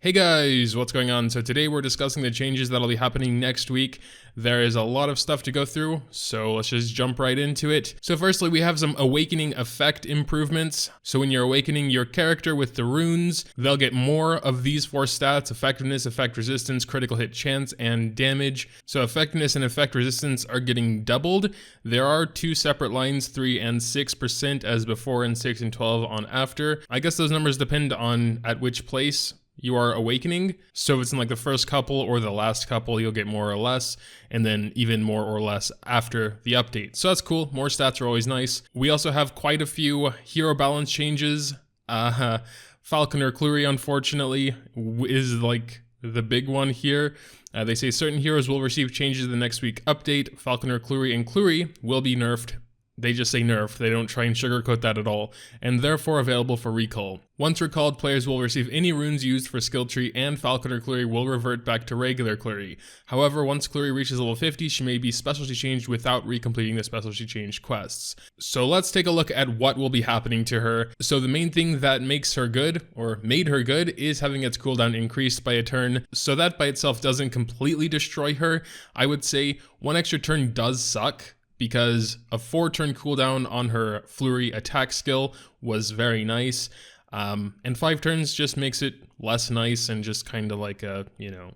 Hey guys, what's going on? So today we're discussing the changes that'll be happening next week. There is a lot of stuff to go through, so let's just jump right into it. So firstly, we have some awakening effect improvements. So when you're awakening your character with the runes, they'll get more of these four stats: effectiveness, effect resistance, critical hit chance, and damage. So effectiveness and effect resistance are getting doubled. There are two separate lines, 3 and 6% as before, and 6 and 12 on after. I guess those numbers depend on at which place you are awakening. So if it's in like the first couple or the last couple, you'll get more or less, and then even more or less after the update. So that's cool. More stats are always nice. We also have quite a few hero balance changes. Falconer Kluri, unfortunately, is like the big one here. They say certain heroes will receive changes in the next week update. Falconer Kluri and Kluri will be nerfed. They just say nerf, they don't try and sugarcoat that at all, and therefore available for recall. Once recalled, players will receive any runes used for skill tree, and Falconer Kluri will revert back to regular Kluri. However, once Kluri reaches level 50, she may be specialty changed without recompleting the specialty change quests. So let's take a look at what will be happening to her. So the main thing that makes her good, or made her good, is having its cooldown increased by a turn. So that by itself doesn't completely destroy her. I would say one extra turn does suck, because a 4-turn cooldown on her Flurry attack skill was very nice, and 5 turns just makes it less nice and just kind of like a,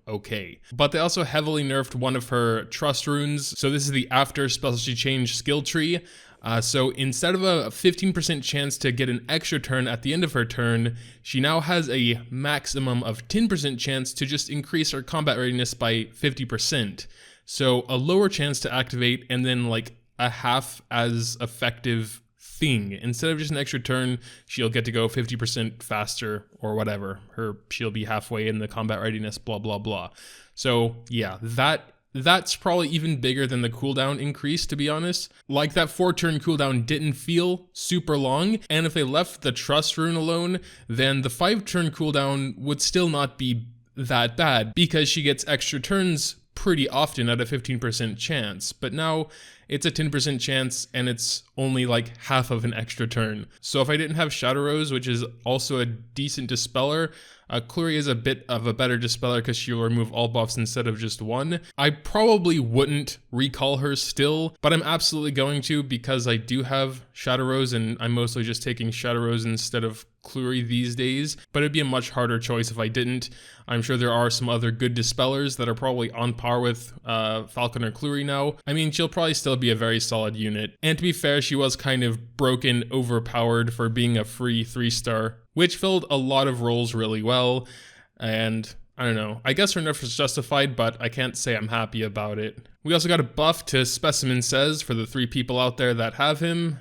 okay. But they also heavily nerfed one of her trust runes, so this is the after specialty change skill tree. So instead of a 15% chance to get an extra turn at the end of her turn, she now has a maximum of 10% chance to just increase her combat readiness by 50%. So a lower chance to activate, and then like a half as effective thing. Instead of just an extra turn, she'll get to go 50% faster or whatever. She'll be halfway in the combat readiness, blah, blah, blah. So yeah, that's probably even bigger than the cooldown increase, to be honest. Like, that 4-turn cooldown didn't feel super long, and if they left the trust rune alone, then the 5-turn cooldown would still not be that bad, because she gets extra turns pretty often at a 15% chance, but now it's a 10% chance and it's only like half of an extra turn. So if I didn't have Shadow Rose, which is also a decent dispeller, Kluri is a bit of a better dispeller because she'll remove all buffs instead of just one. I probably wouldn't recall her still, but I'm absolutely going to, because I do have Shadow Rose and I'm mostly just taking Shadow Rose instead of Kluri these days, but it'd be a much harder choice if I didn't. I'm sure there are some other good dispellers that are probably on par with Falconer Kluri now. I mean, she'll probably still be a very solid unit. And to be fair, she was kind of broken, overpowered for being a free 3-star, which filled a lot of roles really well. And I don't know, I guess her nerf is justified, but I can't say I'm happy about it. We also got a buff to Specimen Says for the 3 people out there that have him.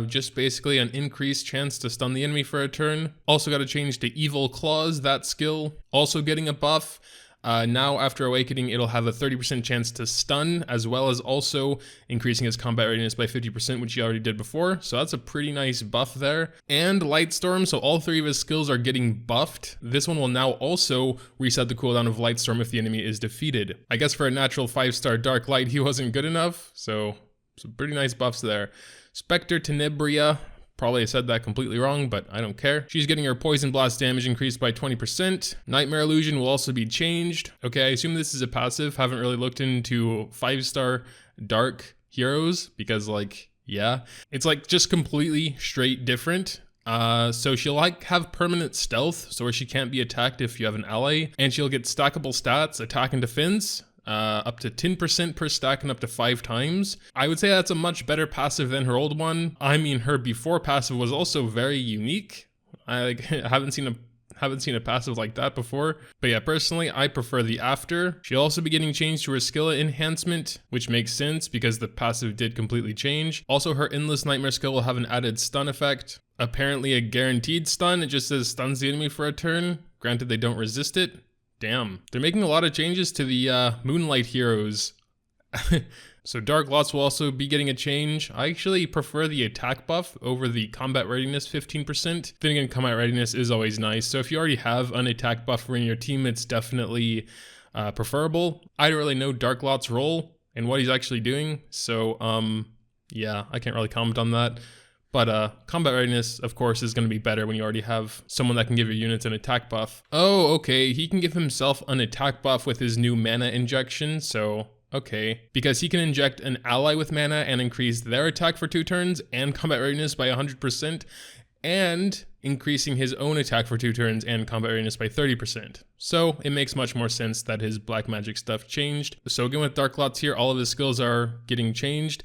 Just basically an increased chance to stun the enemy for a turn. Also got to change to Evil Claws, that skill. Also getting a buff. Now after awakening, it'll have a 30% chance to stun, as well as also increasing its combat readiness by 50%, which he already did before. So that's a pretty nice buff there. And Lightstorm, so all 3 of his skills are getting buffed. This one will now also reset the cooldown of Lightstorm if the enemy is defeated. I guess for a natural 5-star Dark Light, he wasn't good enough, so some pretty nice buffs there. Spectre Tenebria, probably I said that completely wrong, but I don't care. She's getting her Poison Blast damage increased by 20%. Nightmare Illusion will also be changed. Okay, I assume this is a passive. Haven't really looked into 5-star dark heroes because, like, yeah. It's like just completely straight different. So she'll like have permanent stealth, so where she can't be attacked if you have an ally, and she'll get stackable stats, attack and defense, up to 10% per stack and up to 5 times. I would say that's a much better passive than her old one. I mean, her before passive was also very unique. I haven't seen a passive like that before. But yeah, personally, I prefer the after. She'll also be getting changed to her skill enhancement, which makes sense because the passive did completely change. Also, her Endless Nightmare skill will have an added stun effect. Apparently a guaranteed stun. It just says stuns the enemy for a turn. Granted, they don't resist it. Damn, they're making a lot of changes to the Moonlight heroes. So Dark Lots will also be getting a change. I actually prefer the attack buff over the combat readiness 15%. Then again, combat readiness is always nice. So if you already have an attack buffer in your team, it's definitely preferable. I don't really know Dark Lot's role and what he's actually doing. So yeah, I can't really comment on that. But combat readiness, of course, is going to be better when you already have someone that can give your units an attack buff. Oh, okay, he can give himself an attack buff with his new mana injection, so okay. Because he can inject an ally with mana and increase their attack for 2 turns and combat readiness by 100%, and increasing his own attack for 2 turns and combat readiness by 30%. So it makes much more sense that his black magic stuff changed. So again with Dark Lots here, all of his skills are getting changed.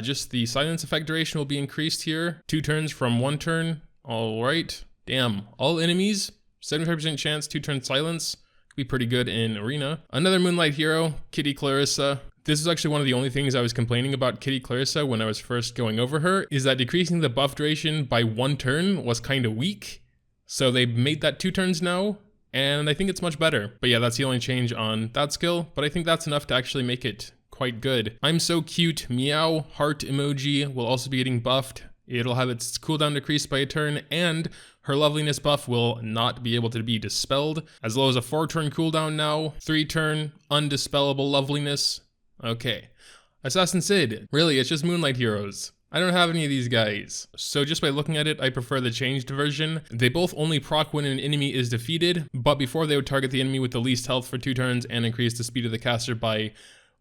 Just the silence effect duration will be increased here. 2 turns from 1 turn. All right. Damn. All enemies, 75% chance, 2 turn silence. Could be pretty good in Arena. Another Moonlight hero, Kitty Clarissa. This is actually one of the only things I was complaining about Kitty Clarissa when I was first going over her, is that decreasing the buff duration by 1 turn was kind of weak. So they made that 2 turns now, and I think it's much better. But yeah, that's the only change on that skill, but I think that's enough to actually make it quite good. I'm so cute, meow, heart emoji will also be getting buffed. It'll have its cooldown decreased by a turn, and her loveliness buff will not be able to be dispelled. As low as a 4-turn cooldown now, 3-turn, undispellable loveliness. Okay. Assassin Sid, really, it's just Moonlight heroes. I don't have any of these guys. So just by looking at it, I prefer the changed version. They both only proc when an enemy is defeated, but before they would target the enemy with the least health for 2 turns and increase the speed of the caster by,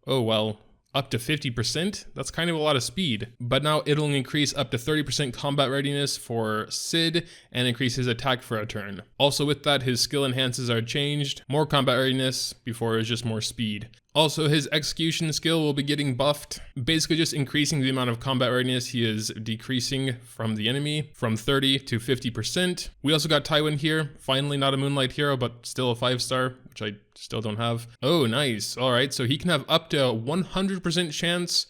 oh well, up to 50%? That's kind of a lot of speed. But now it'll increase up to 30% combat readiness for Sid and increase his attack for a turn. Also with that, his skill enhances are changed. More combat readiness, before it was just more speed. Also, his execution skill will be getting buffed, basically just increasing the amount of combat readiness he is decreasing from the enemy from 30 to 50%. We also got Tywin here, finally not a Moonlight hero, but still a 5-star, which I still don't have. Oh, nice. All right, so he can have up to 100% chance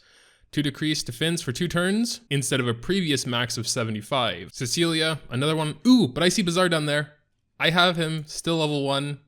to decrease defense for 2 turns instead of a previous max of 75. Cecilia, another one. Ooh, but I see Bazaar down there. I have him, still level 1.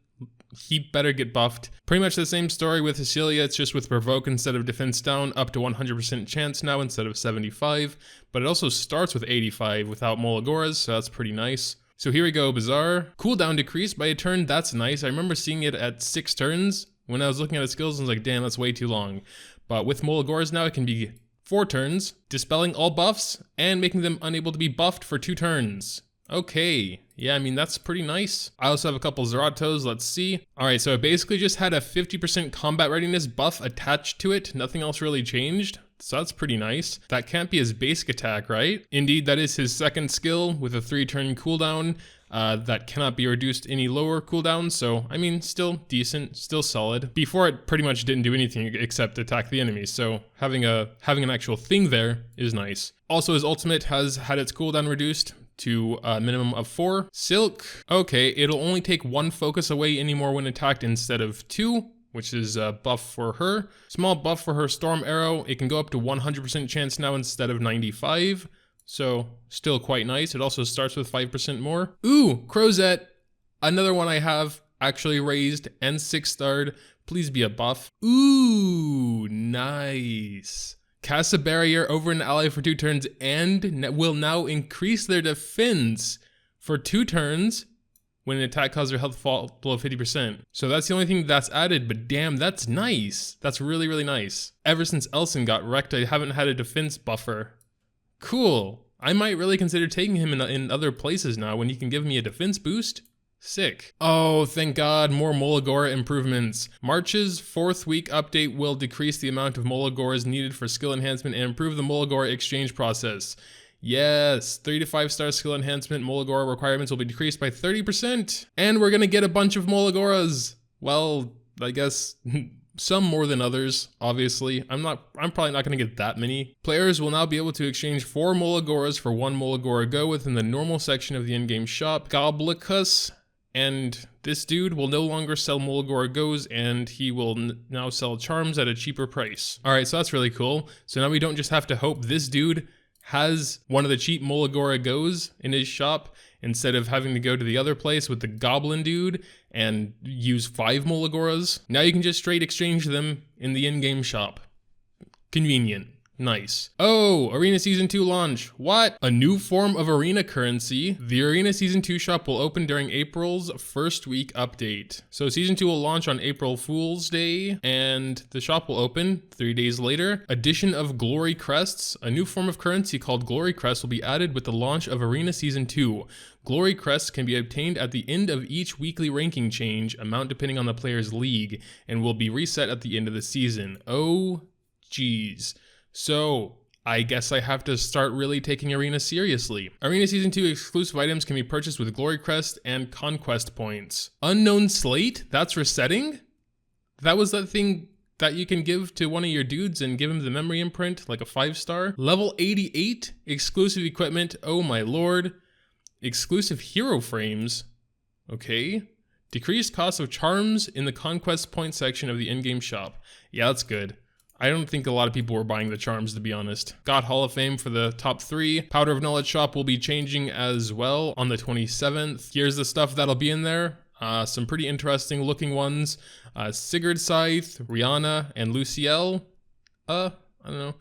He better get buffed. Pretty much the same story with Cecilia, it's just with Provoke instead of defense down, up to 100% chance now instead of 75. But it also starts with 85 without Molagoras, so that's pretty nice. So here we go, Bazaar. Cooldown decreased by a turn, that's nice. I remember seeing it at 6 turns. When I was looking at his skills, I was like, damn, that's way too long. But with Molagoras now, it can be 4 turns, dispelling all buffs, and making them unable to be buffed for 2 turns. Okay, yeah, I mean, that's pretty nice. I also have a couple Zeratos, let's see. All right, so it basically just had a 50% combat readiness buff attached to it. Nothing else really changed, so that's pretty nice. That can't be his basic attack, right? Indeed, that is his second skill with a 3-turn cooldown. That cannot be reduced any lower cooldown, so I mean, still decent, still solid. Before it pretty much didn't do anything except attack the enemy, so having an actual thing there is nice. Also, his ultimate has had its cooldown reduced to a minimum of 4. Silk, okay, it'll only take 1 focus away anymore when attacked instead of 2, which is a buff for her. Small buff for her Storm Arrow, it can go up to 100% chance now instead of 95. So, still quite nice. It also starts with 5% more. Ooh, Crozet, another one I have actually raised and 6-starred. Please be a buff. Ooh, nice. Cast a barrier over an ally for 2 turns and will now increase their defense for 2 turns when an attack causes their health fall below 50%. So that's the only thing that's added, but damn, that's nice. That's really, really nice. Ever since Elson got wrecked, I haven't had a defense buffer. Cool. I might really consider taking him in other places now when he can give me a defense boost. Sick. Oh, thank God, more Molagora improvements. March's 4th week update will decrease the amount of Molagoras needed for skill enhancement and improve the Molagora exchange process. Yes, 3 to 5-star skill enhancement Molagora requirements will be decreased by 30%. And we're gonna get a bunch of Molagoras. Well, I guess some more than others, obviously. I'm probably not gonna get that many. Players will now be able to exchange 4 Molagoras for 1 Molagora Go within the normal section of the in-game shop. Goblicus and this dude will no longer sell Molagora Goes, and he will now sell charms at a cheaper price. All right, so that's really cool. So now we don't just have to hope this dude has one of the cheap Molagora Goes in his shop instead of having to go to the other place with the goblin dude and use 5 Molagoras. Now you can just straight exchange them in the in-game shop. Convenient. Nice. Oh, Arena Season 2 launch. What? A new form of arena currency. The Arena Season 2 shop will open during April's first week update. So Season 2 will launch on April Fool's Day, and the shop will open 3 days later. Addition of Glory Crests. A new form of currency called Glory Crests will be added with the launch of Arena Season 2. Glory Crests can be obtained at the end of each weekly ranking change, amount depending on the player's league, and will be reset at the end of the season. Oh, geez. So, I guess I have to start really taking Arena seriously. Arena Season 2 exclusive items can be purchased with Glory Crest and Conquest points. Unknown Slate? That's resetting? That was that thing that you can give to one of your dudes and give him the memory imprint, like a 5-star. Level 88? Exclusive equipment? Oh my lord. Exclusive hero frames? Okay. Decreased cost of charms in the Conquest point section of the in-game shop. Yeah, that's good. I don't think a lot of people were buying the charms, to be honest. Got Hall of Fame for the top 3. Powder of Knowledge shop will be changing as well on the 27th. Here's the stuff that'll be in there. Some pretty interesting looking ones. Sigurd Scythe, Rihanna, and Luciel. I don't know.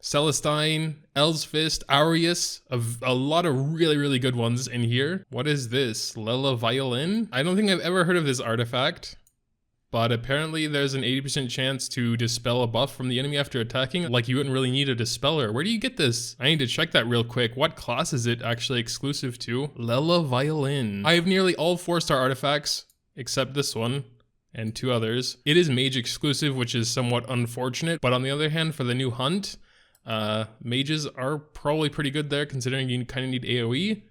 Celestine, El's Fist, Aureus. A lot of really, really good ones in here. What is this? Lela Violin? I don't think I've ever heard of this artifact. But apparently there's an 80% chance to dispel a buff from the enemy after attacking. Like, you wouldn't really need a dispeller. Where do you get this? I need to check that real quick. What class is it actually exclusive to? Lela Violin. I have nearly all 4-star artifacts, except this one and 2 others. It is mage exclusive, which is somewhat unfortunate. But on the other hand, for the new hunt, mages are probably pretty good there, considering you kind of need AoE.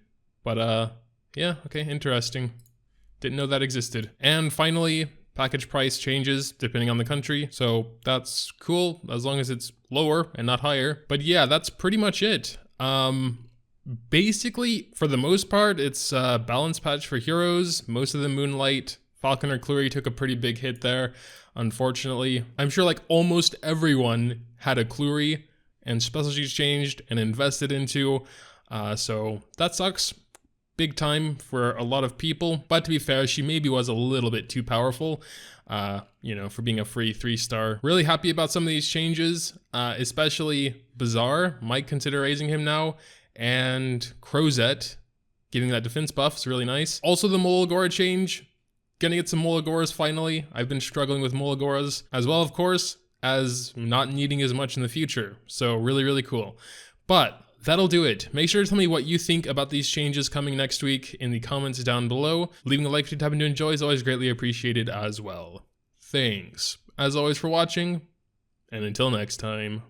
But yeah, okay, interesting. Didn't know that existed. And finally, package price changes depending on the country, so that's cool as long as it's lower and not higher. But yeah, that's pretty much it. Basically, for the most part, it's a balance patch for heroes. Most of the Moonlight, Falconer Kluri took a pretty big hit there, unfortunately. I'm sure like almost everyone had a Kluri and specialties changed and invested into, so that sucks. Big time for a lot of people, but to be fair, she maybe was a little bit too powerful, you know, for being a free 3-star. Really happy about some of these changes, especially Bazaar. Might consider raising him now, and Crozet, getting that defense buff is really nice. Also the Molagora change, gonna get some Molagoras finally. I've been struggling with Molagoras, as well, of course, as not needing as much in the future. So really, really cool. But that'll do it. Make sure to tell me what you think about these changes coming next week in the comments down below. Leaving a like if you happen to enjoy is always greatly appreciated as well. Thanks, as always, for watching, and until next time.